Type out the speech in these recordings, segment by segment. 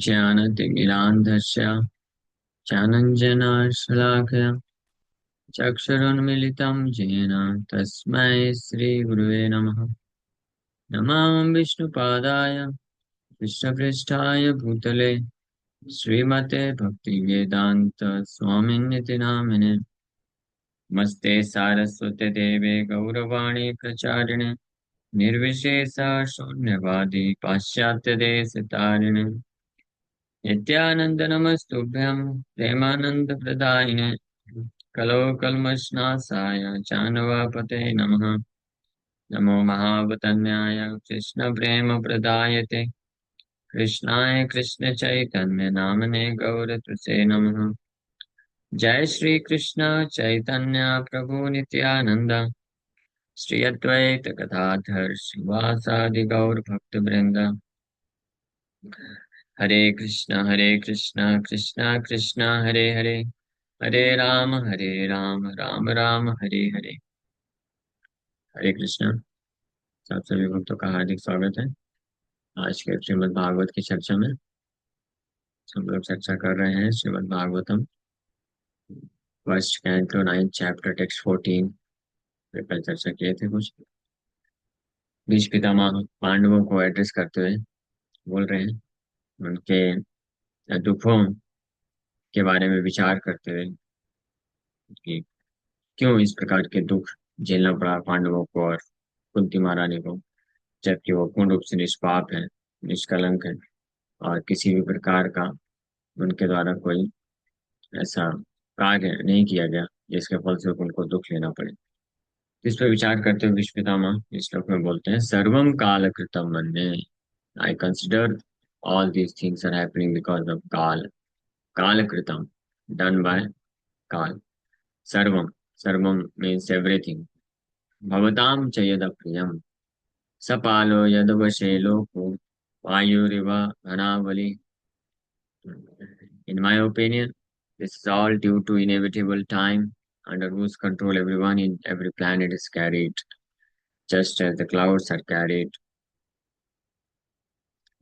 ज्ञानतिमिरान्धस्य ज्ञानञ्जनशलाकया चक्षुरुन्मिलितं येन तस्मै श्रीगुरुवे नमः। नमामि विष्णुपादाय कृष्णपृष्ठाय भूतले श्रीमते भक्तिवेदान्त स्वामिन्निति नामिने। नमस्ते सारस्वते देवे गौरवाणी प्रचारिणे निर्विशेषा शून्यवादी पाश्चात्यदेशतारिणे नित्यानंद नमस्तुभ्यं प्रेमानंदप्रदायिने कलो कल्मषनाशाय चानवापते नमः। नमो महावतन्याय कृष्णप्रेमप्रदायते कृष्णाय कृष्णचैतन्य नामने गौरतुसे नमः। जय श्री कृष्ण चैतन्य प्रभु नित्यानंद श्री अद्वैत गदाधर श्रीवासादि गौर भक्त वृंद। हरे कृष्णा कृष्णा कृष्णा हरे हरे, हरे राम राम राम हरे हरे। हरे कृष्णा। सब सभी भक्तों का हार्दिक स्वागत है आज के श्रीमद् भागवत की चर्चा में। हम लोग चर्चा कर रहे हैं Shrimad Bhagavatam first canto 9th chapter text 14 पे कल चर्चा किए थे। कुछ भीष्म पितामह पांडवों को एड्रेस करते हुए बोल रहे हैं, उनके दुखों के बारे में विचार करते हुए कि क्यों इस प्रकार के दुख झेलना पड़ा पांडवों को और कुंती महारानी को, जबकि वो पूर्ण रूप से निष्पाप है, निष्कलंक है और किसी भी प्रकार का उनके द्वारा कोई ऐसा कार्य नहीं किया गया जिसके फलस्वरूप उनको दुख लेना पड़े। इस पर विचार करते हुए भीष्म पितामह इस श्लोक में बोलते हैं, सर्वम काल कृतम मन्ये। I consider all these things are happening because of kaal. काल कृतम, डन बाय काल। सर्वम, सर्वम मीन्स एवरीथिंग। भवताम च यद प्रियम सपालो यदवशे लोको वायुरिव घनावली। In my opinion, this is all due to inevitable time, under whose control everyone in every planet is carried, just as the clouds are carried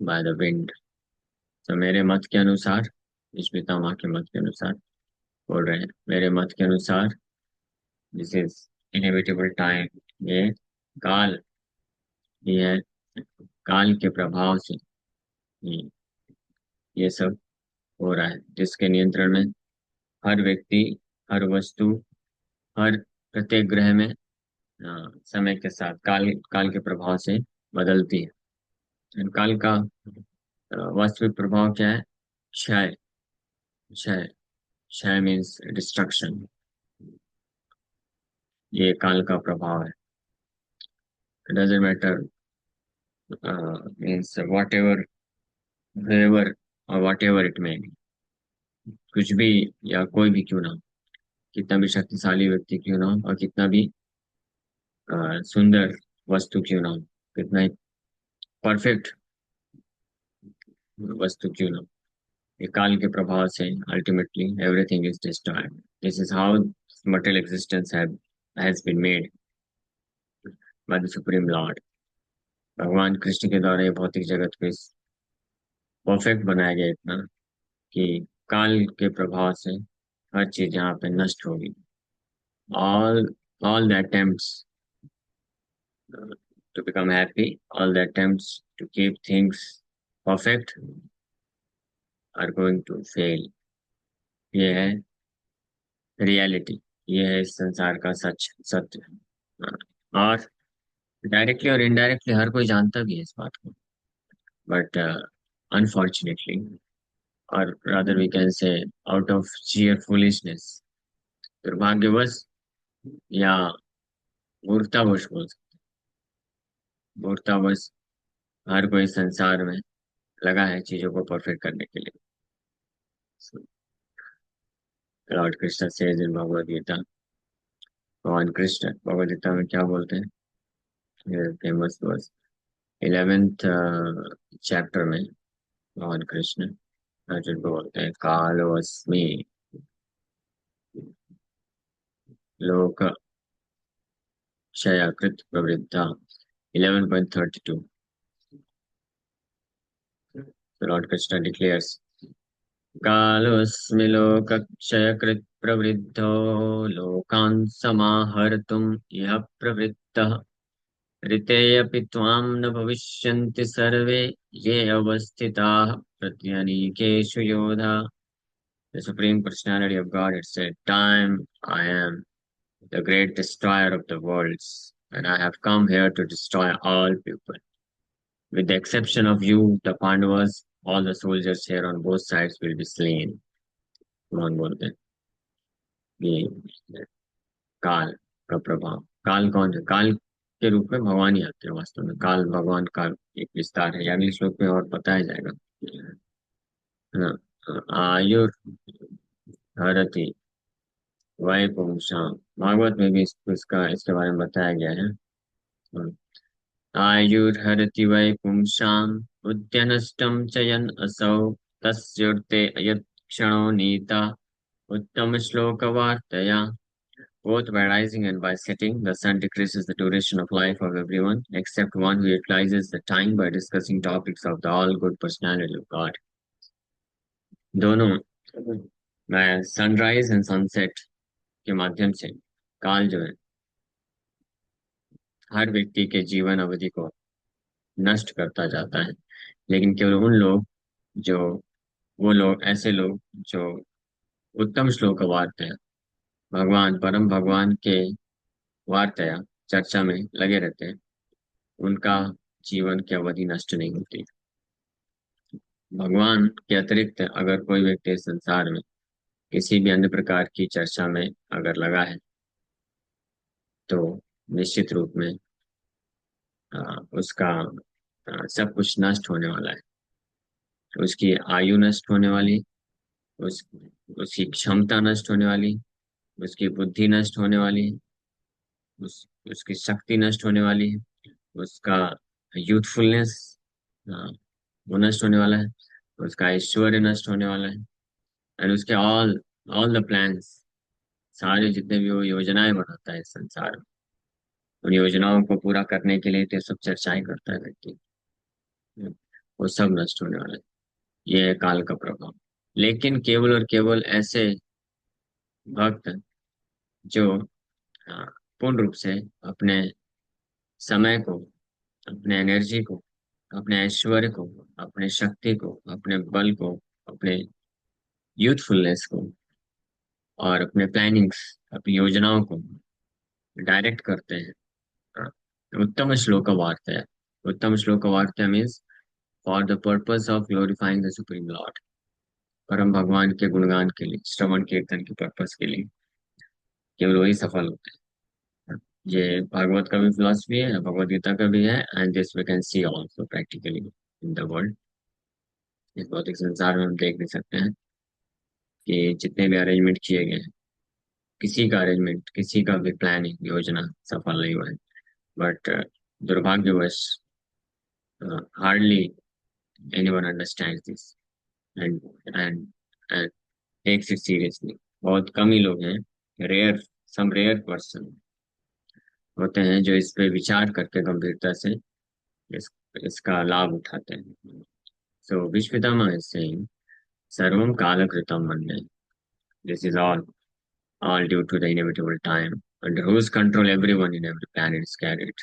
by the wind. तो मेरे मत के अनुसार, इस पितामह के मत के अनुसार बोल रहे हैं, मेरे मत के अनुसार दिस इज इनएविटेबल टाइम। ये काल, ये है काल के प्रभाव से ये ये सब हो रहा है, जिसके नियंत्रण में हर व्यक्ति, हर वस्तु, हर प्रत्येक ग्रह में समय के साथ काल काल के प्रभाव से बदलती है। और काल का वास्तविक प्रभाव क्या है? क्षय। क्षय, क्षय मीन्स डिस्ट्रक्शन। ये काल का प्रभाव है। Doesn't matter means whatever, wherever और whatever it may be, कुछ भी या कोई भी क्यों ना हो, कितना भी शक्तिशाली व्यक्ति क्यों ना हो और कितना भी सुंदर वस्तु क्यों ना हो, कितना ही परफेक्ट वस्तु क्यों ना हो, ये काल के प्रभाव से ultimately everything is destroyed. This is how material existence has been made by the supreme lord। भगवान कृष्ण के द्वारा ये भौतिक जगत को इस परफेक्ट बनाया गया इतना कि काल के प्रभाव से हर चीज यहाँ पे नष्ट होगी। all the attempts to become happy, all the attempts to keep things perfect are going to fail। ये है रियलिटी, ये है इस संसार का सच, सत्य। और डायरेक्टली और इनडायरेक्टली हर कोई जानता भी है इस बात को, बट अनफॉर्चुनेटली, और rather we can say out of sheer foolishness, दुर्भाग्यवश या मूर्खतावश बोल सकते हैं। मूर्खतावश हर कोई संसार में लगा है चीजों को परफेक्ट करने के लिए। Lord Krishna says in Bhagavad Gita, भगवान कृष्ण भगवद गीता में क्या बोलते हैं? फेमस वर्स 11th चैप्टर में भगवान कृष्ण अर्जुन को बोलते हैं, कालोऽस्मि लोक क्षयकृत प्रवृद्धा। 11.32। Lord Krishna declares, कालोऽस्मि लोकक्षयकृत् प्रवृद्धो लोकान् समाहर्तुम् इह प्रवृत्तः ऋतेऽपि त्वां न भविष्यन्ति सर्वे ये अवस्थिताः प्रत्यनीकेषु योधा. The Supreme Personality of God had said, Time, I am the great destroyer of the worlds, and I have come here to destroy all people. With the exception of you, the Pandavas, all the soldiers here on both sides will be slain. भगवान बोलते हैं ये काल का प्रभाव. काल कौन है? काल के रूप में भगवान ही आते हैं. वास्तव में काल भगवान का एक विस्तार है. अगले श्लोक में और बताया जाएगा. हाँ, आयुर हरति वै पुंसाम. भागवत में भी इसका इसके बारे में बताया गया है. आयुर्हरति वै पुंसाम् उद्यनष्टं च यन् असौ तस्योर्ते यत् क्षणो नीता उत्तम श्लोकवार्तया. Both by rising and by setting, the sun decreases the duration of life of everyone, except one who utilizes the time by discussing topics of the all-good personality of God. दोनों सनराइज एंड सनसेट के माध्यम से काल जो है हर व्यक्ति के जीवन अवधि को नष्ट करता जाता है. लेकिन केवल उन लोग जो वो लोग ऐसे लोग जो उत्तम श्लोक वार्ते हैं, भगवान परम भगवान के वार्तया चर्चा में लगे रहते हैं, उनका जीवन की अवधि नष्ट नहीं होती. भगवान के अतिरिक्त अगर कोई व्यक्ति इस संसार में किसी भी अन्य प्रकार की चर्चा में अगर लगा है तो निश्चित रूप में उसका सब कुछ नष्ट होने वाला है. उसकी आयु नष्ट होने वाली, उस उसकी क्षमता नष्ट होने वाली, उसकी बुद्धि नष्ट होने वाली, उसकी शक्ति नष्ट होने वाली है, उसका यूथफुलनेस वो नष्ट होने वाला है, उसका ऐश्वर्य नष्ट होने वाला है. एंड उसके ऑल ऑल द प्लान्स, सारे जितने भी वो योजनाएं बनाता है इस संसार में, उन योजनाओं को पूरा करने के लिए तो सब चर्चाएं करता है व्यक्ति, वो सब नष्ट होने वाला है. ये है काल का प्रभाव. लेकिन केवल और केवल ऐसे भक्त जो पूर्ण रूप से अपने समय को, अपने एनर्जी को, अपने ऐश्वर्य को, अपने शक्ति को, अपने बल को, अपने यूथफुलनेस को और अपने प्लानिंग्स, अपनी योजनाओं को डायरेक्ट करते हैं. उत्तम श्लोक वार्ता है. उत्तम श्लोक वार्ता means for the purpose of glorifying the supreme Lord. परम भगवान के गुणगान के लिए, श्रवण कीर्तन के पर्पस के लिए केवल वही सफल होते हैं. ये भागवत का भी फिलॉसफी है, भगवत गीता का भी है, and this we can see also practically in the world. इस भौतिक संसार में हम देख भी सकते हैं कि जितने भी अरेंजमेंट किए गए हैं, किसी का अरेंजमेंट, किसी का भी प्लानिंग योजना सफल नहीं हुआ है. बट दुर्भाग्यवश hardly anyone understands this and and and takes it seriously. बहुत कम ही लोग हैं, रेयर, सम रेयर पर्सन होते हैं जो इस पे विचार करके गंभीरता से इस इसका लाभ उठाते हैं. सो भीष्म पितामह इज सेइंग सर्वम कालकृतम मन्ये. This is all due to the inevitable time under whose control everyone in every planet is carried.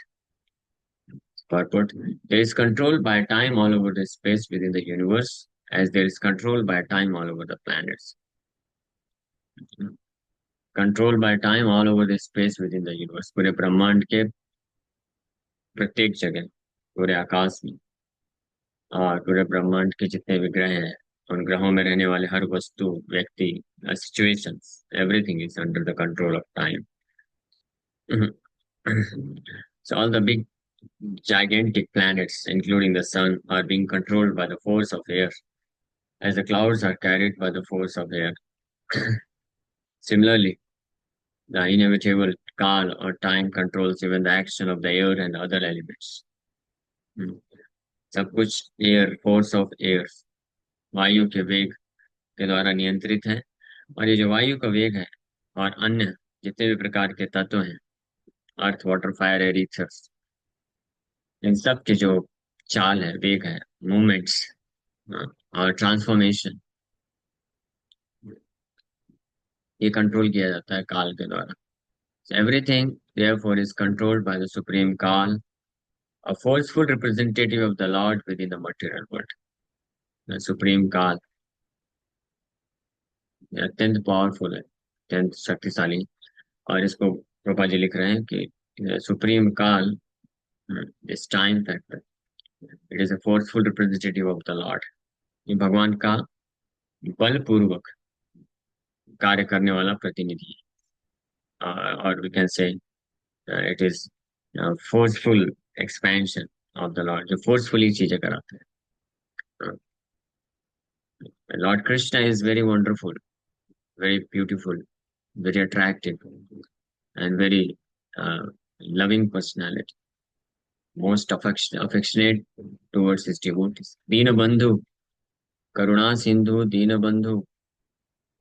Purport: there is control by time all over the space within the universe, as there is control by time all over the planets. Control by time all over the space within the universe. पूरे ब्रह्मांड के प्रत्येक जगह, पूरे आकाश में और पूरे ब्रह्मांड के जितने भी ग्रह हैं, उन ग्रहों में रहने वाले हर वस्तु, व्यक्ति, situations, everything is under the control of time. So all the big gigantic planets, including the sun, are being controlled by the force of air, as the clouds are carried by the force of air. Similarly, the inevitable Kal or time controls even the action of the air and other elements. सब कुछ air, force of air, वायु के वेग के द्वारा नियंत्रित है. और ये जो वायु का वेग है और अन्य जितने भी प्रकार के तत्व हैं, अर्थ, वाटर, फायर, एयर, ईथर्स, इन सब के जो चाल है, वेग है, मूवमेंट्स, और ट्रांसफॉर्मेशन, ये कंट्रोल किया जाता है काल के द्वारा. Everything therefore is controlled by the supreme Kal, a forceful representative of the Lord within the material world. The supreme Kal ये अत्यंत पावरफुल है, अत्यंत शक्तिशाली. और इसको प्रभा जी लिख रहे हैं कि सुप्रीम काल इस time factor, it is a forceful representative of the Lord. ये भगवान का बलपूर्वक कार्य करने वाला प्रतिनिधि है. और we can say it is forceful expansion of the lord, जो फोर्सफुली चीजें कराते हैं. Lord Krishna is very wonderful, very beautiful, very attractive, and very loving personality, most affectionate towards his devotees. Deenabandhu, Karuna Sindhu, Deenabandhu,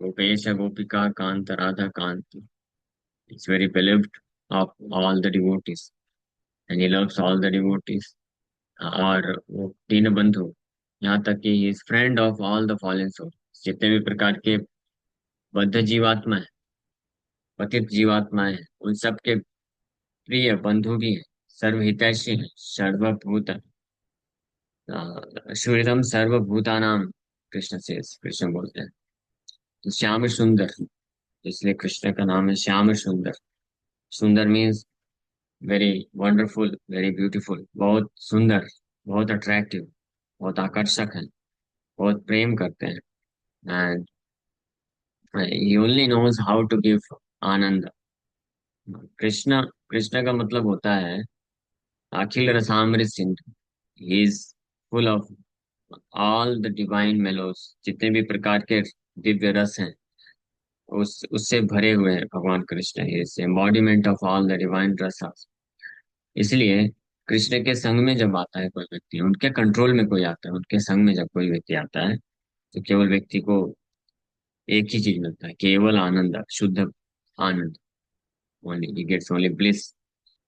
Gopesha Gopika Kanta Radha Kanti. It's very beloved of all the devotees, and he loves all the devotees. और वो दीनबंधु, यहाँ तक कि he is friend of all the fallen soul. जितने भी प्रकार के बद्ध जीवात्मा है, पतित जीवात्मा है, उन सबके प्रिय बंधु भी है, सर्वहितैषी है, सर्वभूत सुहृदम सर्वभूतानाम. कृष्ण से कृष्ण बोलते हैं. तो श्याम सुंदर, इसलिए कृष्ण का नाम है श्याम सुंदर. सुंदर means very wonderful, very beautiful, बहुत सुंदर, बहुत अट्रैक्टिव, बहुत आकर्षक है, बहुत प्रेम करते हैं. And he only knows how to give anand. Krishna, Krishna का मतलब होता है अखिल रसामृत सिंधु. He is full of all the divine mellows. जितने भी प्रकार के दिव्य रस हैं, उस उससे भरे हुए हैं भगवान Krishna. Is embodiment of all the divine rasas. इसलिए कृष्ण के संग में जब आता है कोई व्यक्ति, उनके कंट्रोल में कोई आता है, उनके संग में जब कोई व्यक्ति आता है, तो केवल व्यक्ति को एक ही चीज मिलता है, केवल आनंद, शुद्ध आनंद. Only he gets only bliss.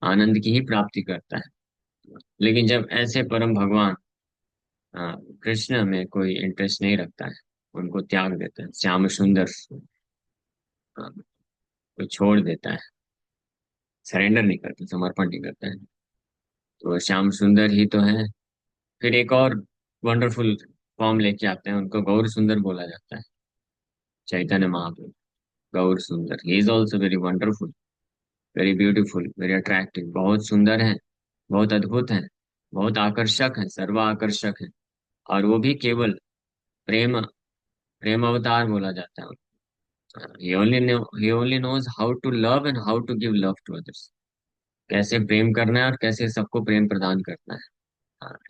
आनंद की ही प्राप्ति करता है. लेकिन जब ऐसे परम भगवान कृष्ण में कोई इंटरेस्ट नहीं रखता है, उनको त्याग देते हैं, श्याम सुंदर को छोड़ देता है, सरेंडर नहीं करते, समर्पण नहीं करता है, तो श्याम सुंदर ही तो है. फिर एक और वंडरफुल फॉर्म लेके आते हैं, उनको गौर सुंदर बोला जाता है. चैतन्य महाप्रभु गौर सुंदर, he is also very wonderful, very beautiful, very attractive. बहुत सुंदर है, बहुत अद्भुत है, बहुत आकर्षक है, सर्व आकर्षक है. और वो भी केवल प्रेम, प्रेम अवतार बोला जाता है. he only knows how to love and how to give love to others. कैसे प्रेम करना है और कैसे सबको प्रेम प्रदान करना है.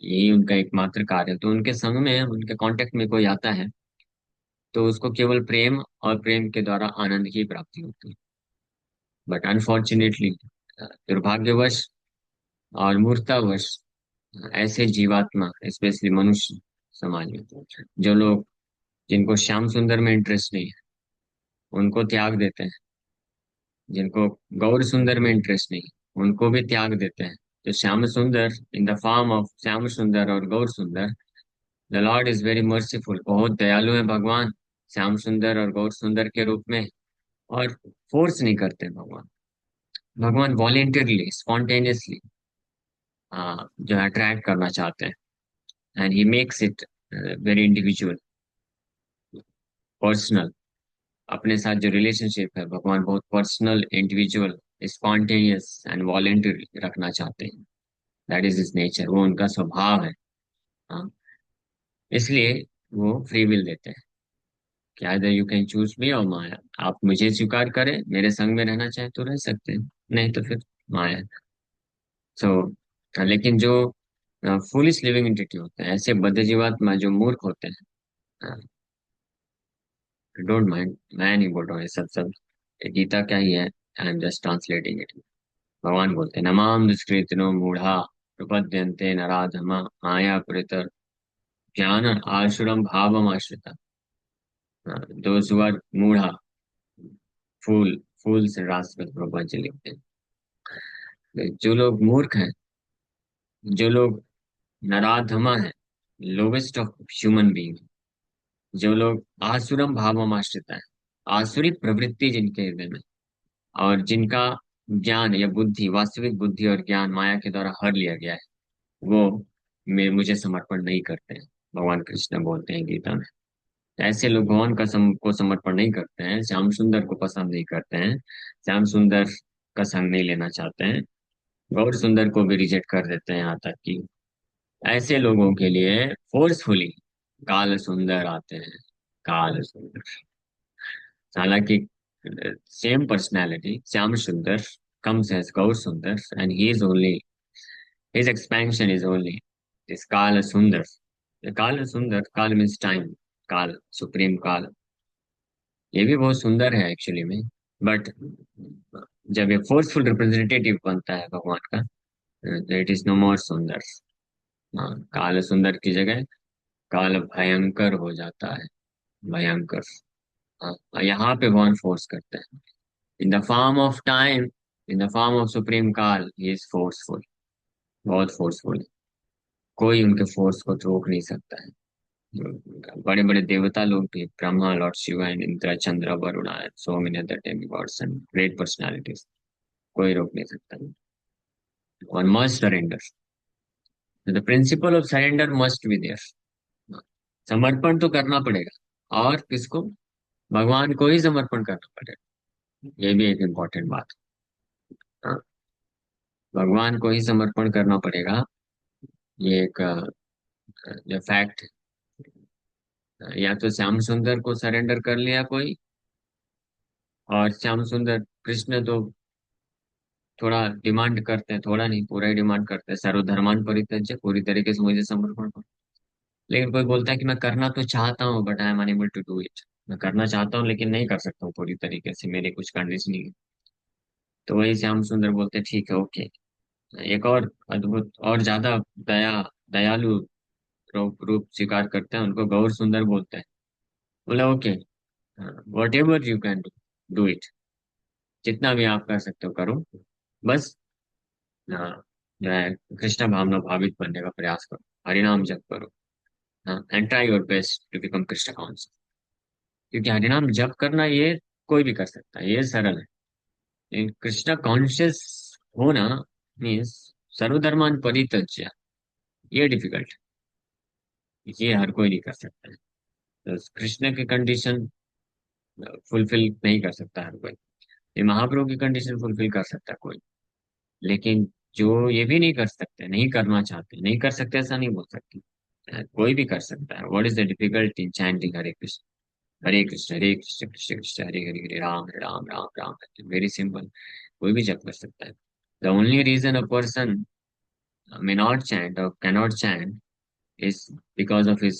यही उनका एकमात्र कार्य है. तो उनके संग में, उनके कांटेक्ट में कोई आता है, तो उसको केवल प्रेम और प्रेम के द्वारा आनंद की प्राप्ति होती है. बट अनफॉर्चुनेटली, दुर्भाग्यवश और मूर्खतावश, ऐसे जीवात्मा, स्पेशली मनुष्य समाज में, जो लोग, जिनको श्याम सुंदर में इंटरेस्ट नहीं है, उनको त्याग देते हैं. जिनको गौर सुंदर में इंटरेस्ट नहीं, उनको भी त्याग देते हैं. तो श्याम सुंदर, in the form of Shyam सुंदर और गौर सुंदर, the Lord is very merciful. बहुत दयालु है भगवान श्याम सुंदर और गौर सुंदर के रूप में. और फोर्स नहीं करते भगवान. भगवान वॉलेंटियरली, स्पॉन्टेनियसली जो अट्रैक्ट करना चाहते हैं. And he makes it very individual, personal. अपने साथ जो रिलेशनशिप है, भगवान बहुत personal, individual, spontaneous and voluntary रखना चाहते हैं. दैट इज हिज नेचर, वो उनका स्वभाव है. हाँ, इसलिए वो फ्री विल देते हैं कि आइदर यू कैन चूज मी और माया. आप मुझे स्वीकार करें, मेरे संग में रहना चाहे तो रह सकते हैं, नहीं तो फिर माया. सो लेकिन जो फुलिश लिविंग एंटिटी होते हैं, ऐसे बद्ध जीवात्मा जो मूर्ख होते हैं, डोंट माइंड, मैं नहीं बोल रहा हूँ ये सब सब, ये गीता क्या ही है, I am just translating it. भगवान बोलते हैं, नमाम दुष्कृतिनो मूढ़ा प्रपद्यन्ते नराधमा माया ज्ञान आसुरम भावम आश्रिता. दोज हु आर मूढ़ा, फूल, फूल से राष्ट्रपति प्रपंच लिखते हैं. जो लोग मूर्ख हैं, जो लोग नराधमा हैं, लोवेस्ट ऑफ ह्यूमन बीइंग, जो लोग आसुरम भावम आश्रिता है, आसुरी प्रवृत्ति जिनके हृदय में, और जिनका ज्ञान या बुद्धि, वास्तविक बुद्धि और ज्ञान माया के द्वारा हर लिया गया है, वो मुझे समर्पण नहीं करते हैं। भगवान कृष्ण बोलते हैं गीता में, ऐसे लोग भगवान को समर्पण नहीं करते हैं, श्याम सुंदर को पसंद नहीं करते हैं, श्याम सुंदर का संग नहीं लेना चाहते हैं, गौर सुंदर को भी रिजेक्ट कर देते हैं, यहाँ तक कि ऐसे लोगों के लिए फोर्सफुली काल सुंदर आते हैं। काल सुंदर, हालांकि सेम पर्सनैलिटी श्याम सुंदर comes as Gaur Sundar, and he is only, his expansion is only this Kala Sundar. The Kala Sundar, Kala means time, काल, सुप्रीम काल, ये भी बहुत सुंदर है एक्चुअली में, बट जब ये फोर्सफुल रिप्रेजेंटेटिव बनता है भगवान का, इट इज नो मोर सुंदर। हाँ, काल सुंदर की जगह काल भयंकर हो जाता है, भयंकर। हाँ, यहाँ पे भगवान फोर्स करते हैं, in the form of time, in the form of supreme काल, ही इज फोर्सफुल, बहुत फोर्सफुल है। कोई उनके फोर्स को रोक नहीं सकता है। बड़े बड़े देवता लोग भी, Brahma, lord Shiva and Indra, Chandra, Varuna, so many other demigods and great personalities, कोई रोक नहीं सकता। और must surrender, the principle of surrender must be there. समर्पण तो करना पड़ेगा, और किसको? भगवान को ही समर्पण करना पड़ेगा, ये भी एक इम्पोर्टेंट बात। हाँ, भगवान को ही समर्पण करना पड़ेगा, ये एक फैक्ट। या तो श्याम सुंदर को सरेंडर कर लिया कोई, और श्याम सुंदर, कृष्ण तो थोड़ा डिमांड करते हैं, थोड़ा नहीं पूरा ही डिमांड करते हैं, सर्वधर्मान परित्यज्य, पूरी तरीके से मुझे समर्पण करो। लेकिन कोई बोलता है कि मैं करना तो चाहता हूँ but I am unable to do it, मैं करना चाहता हूँ लेकिन नहीं कर सकता हूँ पूरी तरीके से, मेरी कुछ कंडीशनिंग है। तो वही श्याम सुंदर बोलते हैं ठीक है, ओके। एक और अद्भुत और ज्यादा दयालु रूप स्वीकार करते हैं, उनको गौर सुंदर बोलते हैं। बोला okay, what ever you can do, do it, जितना भी आप कर सकते हो करो, बस हाँ, जो है कृष्ण भावना भावित बनने का प्रयास करो, हरिनाम जप करो, हाँ, and try your best to become Krishna conscious. क्योंकि हरिनाम जप करना ये कोई भी कर सकता है, ये सरल है, लेकिन कृष्ण कॉन्शियस होना मीन्स सर्वधर्मान परित्यज्य, ये डिफिकल्ट, ये हर कोई नहीं कर सकता है। तो कृष्ण की कंडीशन फुलफिल नहीं कर सकता हर कोई, ये महाप्रभु की कंडीशन फुलफिल कर सकता है कोई, लेकिन जो ये भी नहीं कर सकते, नहीं करना चाहते, नहीं कर सकते ऐसा नहीं बोल सकते, कोई भी कर सकता है। What is the difficult in chanting Hare Krishna, Hare Krishna, Hare Krishna, Krishna Krishna, Hare Hare, Hare Rama Rama Rama, very simple, कोई भी जप कर सकता है। The only reason a person may not chant or cannot chant is because of his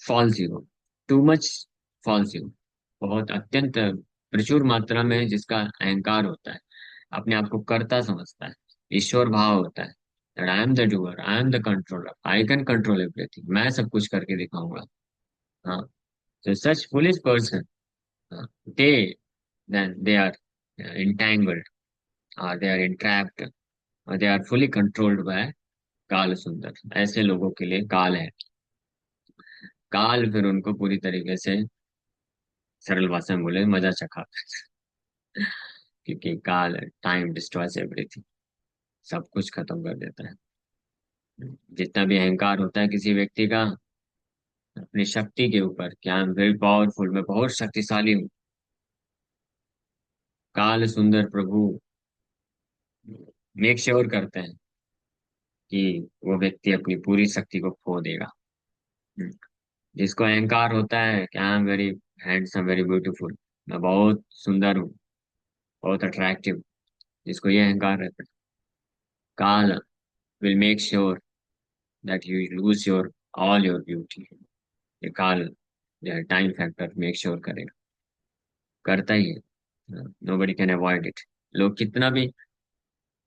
false ego, too much false ego, बहुत अत्यंत प्रचुर मात्रा में जिसका अहंकार होता है, अपने आप को कर्ता समझता है, ईश्वर भाव होता है, that I am the doer, I am the controller, I can control everything, मैं सब कुछ करके दिखाऊंगा। हाँ, so such foolish person, they then they are entangled, or they are entrapped, or they are fully controlled by काल सुंदर। ऐसे लोगों के लिए काल है, काल फिर उनको पूरी तरीके से, सरल भाषा में बोले, मजा चखाता है। क्योंकि काल, टाइम डिस्ट्रॉयज एवरीथिंग, सब कुछ खत्म कर देता है। जितना भी अहंकार होता है किसी व्यक्ति का अपनी शक्ति के ऊपर, कि आई एम वेरी पावरफुल, मैं बहुत शक्तिशाली हूँ, काल सुंदर प्रभु मेक श्योर करते हैं कि वो व्यक्ति अपनी पूरी शक्ति को खो देगा। हम्म, जिसको अहंकार होता है कि I am very handsome, very beautiful, मैं बहुत सुंदर हूँ, बहुत अट्रैक्टिव, जिसको ये अहंकार रहता है, काल will make sure that you lose your all your beauty. ये काल जो है टाइम फैक्टर मेक श्योर करेगा, करता ही है, nobody can avoid it. लोग कितना भी,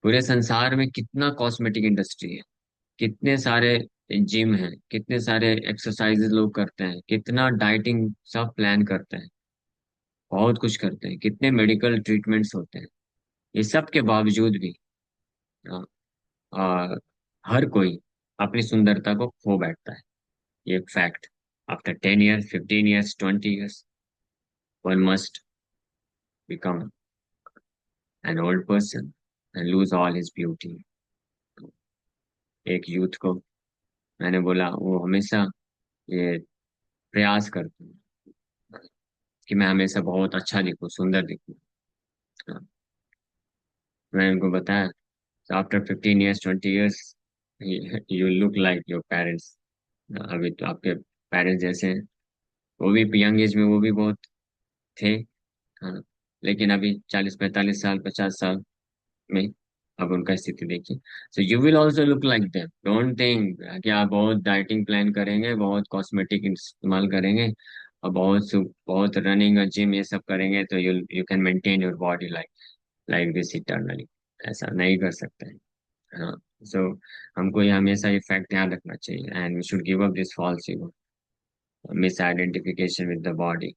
पूरे संसार में कितना कॉस्मेटिक इंडस्ट्री है, कितने सारे जिम हैं, कितने सारे एक्सरसाइजेस लोग करते हैं, कितना डाइटिंग सब प्लान करते हैं, बहुत कुछ करते हैं, कितने मेडिकल ट्रीटमेंट्स होते हैं, ये सब के बावजूद भी, अ, हर कोई अपनी सुंदरता को खो बैठता है। ये एक fact. After 10 years, 15 years, 20 years, one must become an old person and lose all his beauty. एक यूथ को मैंने बोला, वो हमेशा ये प्रयास करते हैं कि मैं हमेशा बहुत अच्छा दिखूं, सुंदर दिखूं। हाँ, मैंने उनको बताया, after 15 years, 20 years, you look like your parents. अभी तो आपके पेरेंट्स जैसे हैं। वो भी यंग एज में वो भी बहुत थे। हाँ, लेकिन अभी 40, 45 साल, 50 साल में अब उनका स्थिति देखिए। So you will also look like them. Don't think कि आप बहुत डाइटिंग प्लान करेंगे, बहुत कॉस्मेटिक इस्तेमाल करेंगे और बहुत रनिंग और जिम ये सब करेंगे तो you you can maintain your body like like this eternally. ऐसा नहीं कर सकते हैं। हाँ। सो हमको ये हमेशा ये फैक्ट ध्यान रखना चाहिए and we should give up this false misidentification with the body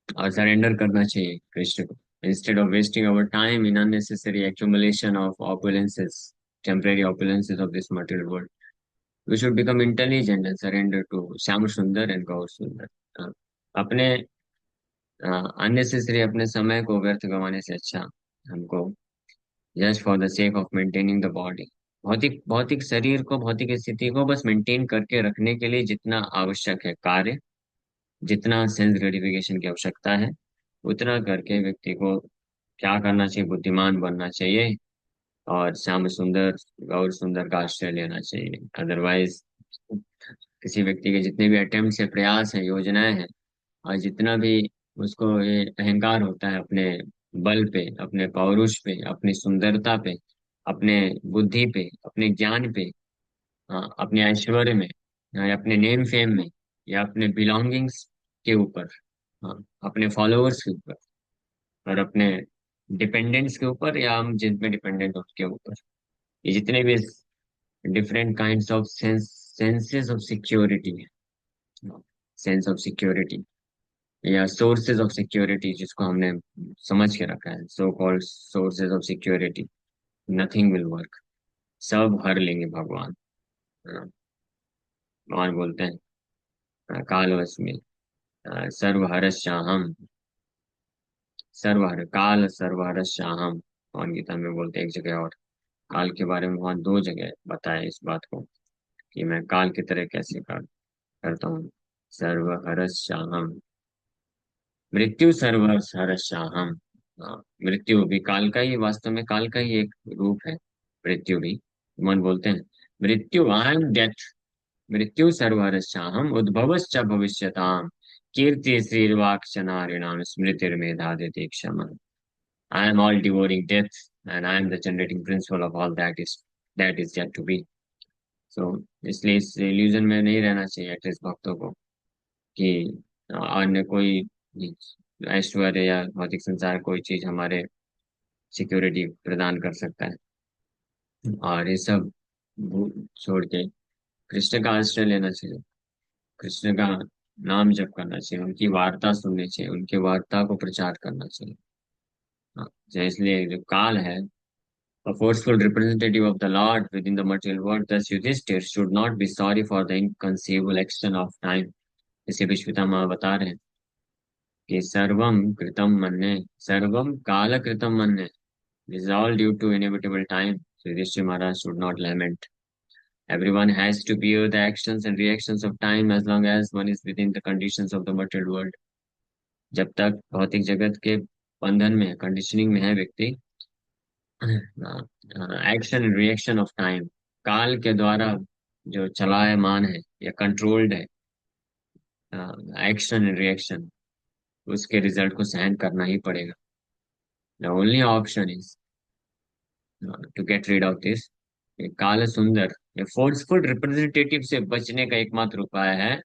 और सरेंडर करना चाहिए कृष्ण को। Instead of wasting our time in unnecessary accumulation of opulences, temporary opulences of this material world, we should become intelligent and surrender to Shyam सुंदर and गौर सुंदर। अपने unnecessary अपने समय को व्यर्थ गंवाने से अच्छा हमको just for the sake of maintaining the body, भौतिक भौतिक शरीर को, भौतिक स्थिति को बस मेंटेन करके रखने के लिए जितना आवश्यक है कार्य, जितना सेंस ग्रेटिफिकेशन की आवश्यकता है, उतना करके व्यक्ति को क्या करना चाहिए, बुद्धिमान बनना चाहिए और श्याम सुंदर गौर सुंदर का आश्रय लेना चाहिए। अदरवाइज किसी व्यक्ति के जितने भी अटेम्प्ट है, प्रयास है, योजनाएं हैं और जितना भी उसको ये अहंकार होता है अपने बल पे, अपने पौरुष पे, अपनी सुंदरता पे, अपने बुद्धि पे, अपने ज्ञान पे, हाँ, अपने ऐश्वर्य में, या अपने नेम फेम में, या अपने बिलोंगिंग्स के ऊपर, हाँ, अपने फॉलोअर्स के ऊपर और अपने डिपेंडेंट्स के ऊपर, या हम जिन पे डिपेंडेंट हो उसके ऊपर, ये जितने भी different kinds of senses of security है, सेंस ऑफ सिक्योरिटी या सोर्सेज ऑफ सिक्योरिटी जिसको हमने समझ के रखा है, so called sources of security, nothing will work. सब हर लेंगे भगवान। हाँ, भगवान बोलते हैं कालवश में सर्वहरश्याहम, सर्वहर काल सर्वहरश्याहम। भगवान गीता में बोलते हैं एक जगह, और काल के बारे में वहां 2 जगह बताया इस बात को कि मैं काल की तरह कैसे करता हूँ। सर्वहरश्याहम, मृत्यु सर्वहरश्याहम। हाँ, मृत्यु भी काल का ही, वास्तव में काल का ही एक रूप है मृत्यु भी। मन बोलते हैं मृत्यु आई एम डेथ, मृत्यु सर्वहरश्याहम उद्भवश्च भविष्यताम, कीर्ति श्रीर्वाक्च नारिणाम स्मृतिर्मेधा देति क्षमा। I am all devouring death, and I am the generating principle of all that is yet to be. So इसलिए इस इल्यूजन में नहीं रहना चाहिए एटलीस्ट भक्तों को कि अन्य कोई ऐश्वर्य या भौतिक संसार कोई चीज हमारे सिक्योरिटी प्रदान कर सकता है। और ये सब छोड़ के कृष्ण का आश्रय लेना चाहिए, कृष्ण का नाम जप करना चाहिए, उनकी वार्ता सुननी चाहिए, उनकी वार्ता को प्रचार करना चाहिए। हाँ, तो इसलिए जो काल है, a forceful representative of the Lord within the material world, thus Yudhishthir should not be sorry for the inconceivable extent of time। इसे विश्वपितामह बता रहे हैं कि सर्वम कृतम मन्ये, सर्वम काल कृतम मन्ये, this is all due to inevitable time। So Yudhishthir Maharaj should not lament। Everyone has to bear the actions and reactions of time as long as one is within the conditions of the material world। जब तक भौतिक जगत के बंधन में है, conditioning में है व्यक्ति, action and reaction of time, काल के द्वारा जो चलायमान है या कंट्रोल्ड है, एक्शन एंड रिएक्शन, उसके रिजल्ट को सहन करना ही पड़ेगा। The only option is to get rid of this. काल सुंदर या फोर्सफुल रिप्रेजेंटेटिव से बचने का एकमात्र उपाय है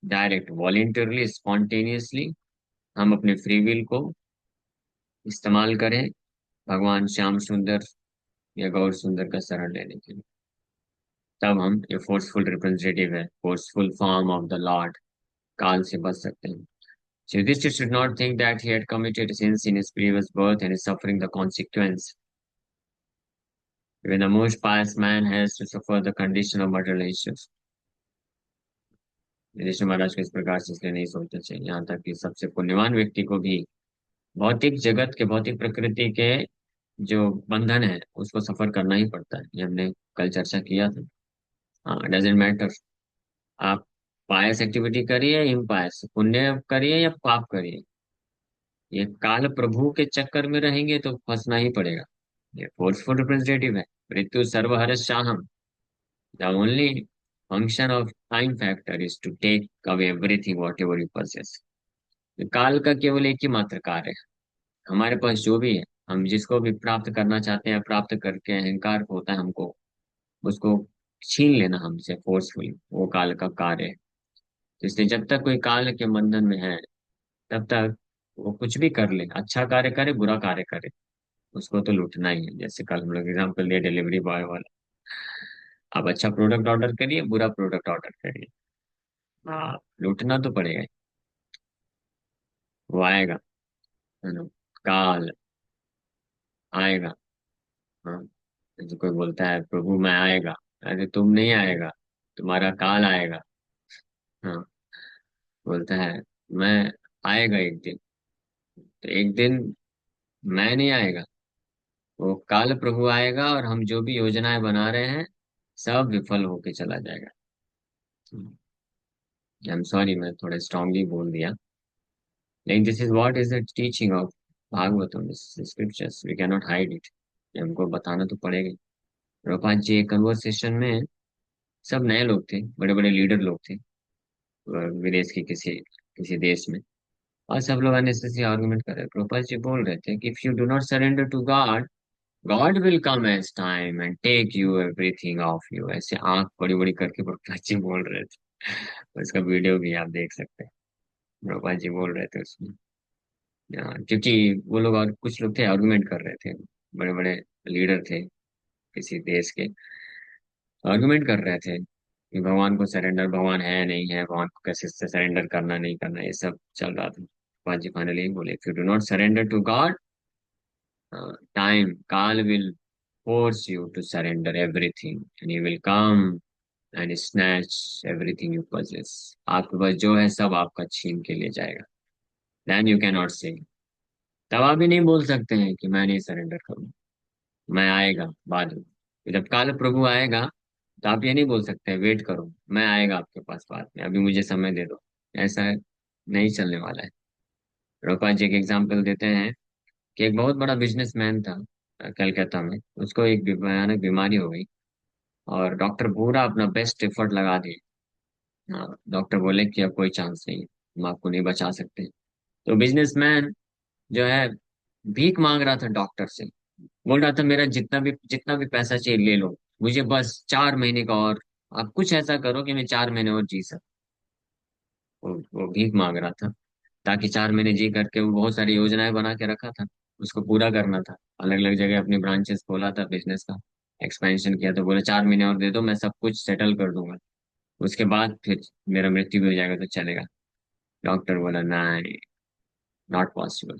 डायरेक्ट वॉलेंटरली स्पॉन्टेनियसली हम अपने फ्री विल को इस्तेमाल करें भगवान श्याम सुंदर या गौर सुंदर का शरण लेने के लिए। तब हम ये फोर्सफुल रिप्रेजेंटेटिव है, forceful form of the Lord, काल से बच सकते हैं। So Yudhishthir should not think that he had committed sins in his previous birth and is suffering the consequence. Even the most pious man has to suffer the condition of material issues. Yudhishthir महाराज को इस प्रकार से इसलिए नहीं सोचना चाहिए, यहाँ तक कि सबसे पुण्यवान व्यक्ति को भी भौतिक जगत के, भौतिक प्रकृति के जो बंधन है उसको सफर करना ही पड़ता है। ये हमने कल चर्चा किया था। हाँ, डजेंट मैटर, आप पायस एक्टिविटी करिए, इम्पायस, पुण्य करिए या पाप करिए, ये काल प्रभु के चक्कर में रहेंगे तो फंसना ही पड़ेगा। ये फोर्सफुल रिप्रेजेंटेटिव है। मृत्यु सर्वहर शाहम। The only function of time factor is to take away everything whatever you possess। काल का केवल एक ही मात्र कार्य है, हमारे पास जो भी है, हम जिसको भी प्राप्त करना चाहते हैं, प्राप्त करके अहंकार होता है हमको, उसको छीन लेना हमसे फोर्सफुली, वो काल का कार्य है। तो इसलिए जब तक कोई काल के बंधन में है, तब तक वो कुछ भी कर ले, अच्छा कार्य करे, बुरा कार्य करे, उसको तो लूटना ही है। जैसे कल हम लोग एग्जाम्पल दिया डिलीवरी बॉय वाला, आप अच्छा प्रोडक्ट ऑर्डर करिए, बुरा प्रोडक्ट ऑर्डर करिए, हाँ, लूटना तो पड़ेगा ही। वो आएगा, है ना, काल आएगा। हाँ, जैसे कोई बोलता है प्रभु मैं आएगा, अरे तुम नहीं आएगा, तुम्हारा काल आएगा। हाँ, बोलता है मैं आएगा एक दिन, तो एक दिन मैं नहीं आएगा, वो काल प्रभु आएगा और हम जो भी योजनाएं बना रहे हैं सब विफल होके चला जाएगा। आई एम सॉरी, मैं थोड़ा स्ट्रांगली बोल दिया, लेकिन this is what is the teaching of Bhagavatam, scriptures, we can not hide it. हमको बताना तो पड़ेगा ही। प्रभुपाद जी एक कन्वर्सेशन में, सब नए लोग थे, बड़े बड़े लीडर लोग थे, विदेश के किसी किसी देश में, और सब लोग अननेसेसरी आर्गुमेंट कर रहे थे। प्रभुपाद जी बोल रहे थे कि if you do not surrender to God, God will come as time and take you everything of you. ऐसे आंख बड़ी बड़ी करके प्रभुपाद जी बोल रहे थे। उसका वीडियो भी आप देख सकते हैं, प्रभुपाद जी बोल रहे थे उसमें। क्योंकि वो लोग और कुछ लोग थे आर्गुमेंट कर रहे थे, बड़े बड़े लीडर थे किसी देश के, आर्गुमेंट कर रहे थे कि भगवान को सरेंडर, भगवान है नहीं है, भगवान को कैसे सरेंडर करना नहीं करना, ये सब चल रहा था। प्रभुपाद जी फाइनली बोले if you do not surrender to God, time, kaal will force you to surrender everything and he will come and snatch everything you possess। आपके पास जो है सब आपका छीन के ले जाएगा। then you cannot say, तब आप भी नहीं बोल सकते हैं कि मैं नहीं सरेंडर करूँ, मैं आएगा बाद में। जब काल प्रभु आएगा तो आप ये नहीं बोल सकते वेट करो, मैं आएगा आपके पास बाद में, अभी मुझे समय दे दो। ऐसा नहीं चलने वाला है। प्रभुपाद जी एक एग्जाम्पल देते हैं कि एक बहुत बड़ा बिजनेसमैन था कलकत्ता में, उसको एक भयानक बीमारी हो गई और डॉक्टर पूरा अपना बेस्ट एफर्ट लगा दिए। हाँ, डॉक्टर बोले कि अब कोई चांस नहीं है, हम आपको नहीं बचा सकते। तो बिजनेसमैन जो है भीख मांग रहा था डॉक्टर से, बोल रहा था मेरा जितना भी पैसा चाहिए ले लो, मुझे बस 4 महीने का और, आप कुछ ऐसा करो कि मैं 4 महीने और जी सकूं। वो भीख मांग रहा था ताकि 4 महीने जी करके, वो बहुत सारी योजनाएं बना के रखा था, उसको पूरा करना था। अलग अलग जगह अपनी ब्रांचेस खोला था, बिजनेस का एक्सपेंशन किया, तो बोले 4 महीने और दे दो, मैं सब कुछ सेटल कर दूंगा, उसके बाद फिर मेरा मृत्यु भी हो जाएगा तो चलेगा। डॉक्टर बोला नहीं, नॉट पॉसिबल।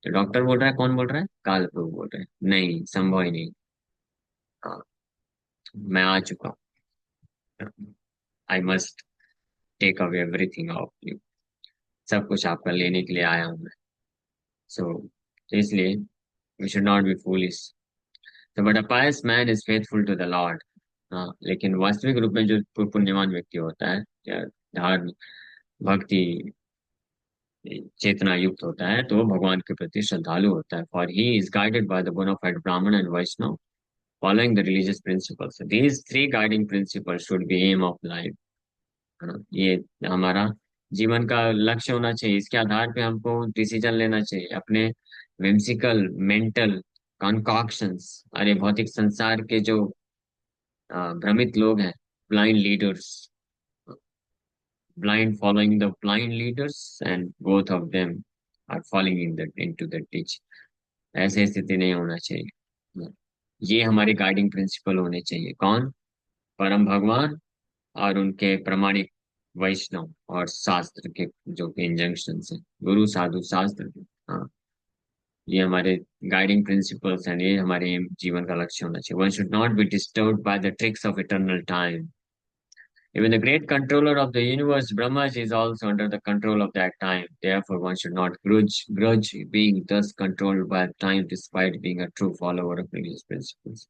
तो डॉक्टर बोल रहा है, कौन बोल रहा है, काल प्रभु बोल रहे हैं, नहीं संभव ही नहीं। हाँ, मैं आ चुका हूँ, I must take away everything of you, सब कुछ आपका लेने के लिए आया हूँ मैं। सो इसलिए we should not be foolish. तो but a pious man is faithful to the lord. हाँ, लेकिन वास्तविक रूप में जो पुण्यवान व्यक्ति होता है या धार्मिक भक्ति चेतना युक्त होता है, तो वो भगवान के प्रति श्रद्धालु होता है। For he is guided by the bona fide brahmana and Vaishnava, following the religious principles. These three guiding principles should be aim of life. ये हमारा जीवन का लक्ष्य होना चाहिए, इसके आधार पे हमको डिसीजन लेना चाहिए। अपने विम्सिकल मेंटल कॉन्कॉक्शंस, अरे भौतिक संसार के जो भ्रमित लोग हैं, blind leaders, blind following the blind leaders and both of them are falling into the ditch। ऐसे स्थिति नहीं होना चाहिए। ये हमारे गाइडिंग प्रिंसिपल होने चाहिए, कौन, परम भगवान और उनके प्रमाणिक वैष्णव और शास्त्र के जो कि इंजंक्शन है, गुरु साधु शास्त्र के। हाँ, ये हमारे गाइडिंग प्रिंसिपल्स हैं, ये हमारे जीवन का लक्ष्य होना चाहिए। One should not B disturbed by the tricks of eternal time. Even the great controller of the universe, Brahma, is also under the control of that time. Therefore, one should not grudge being thus controlled by time despite being a true follower of religious principles.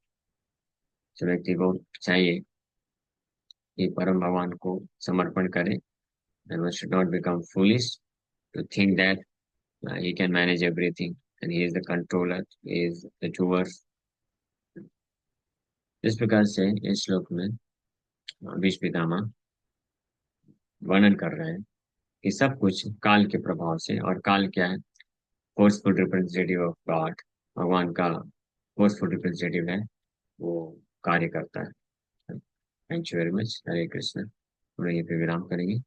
So व्यक्ति को चाहिए कि परम भगवान को समर्पण करे, and one should not become foolish to think that he can manage everything and he is the controller, he is the doer. इस प्रकार से इस श्लोक में भीष्म पितामह वर्णन कर रहे हैं कि सब कुछ काल के प्रभाव से, और काल क्या है? फोर्सफुल रिप्रेजेंटेटिव ऑफ गॉड, भगवान का फोर्सफुल रिप्रेजेंटेटिव है, वो कार्य करता है। Thank you very much. Hare Krishna. हम यहीं पे विराम करेंगे।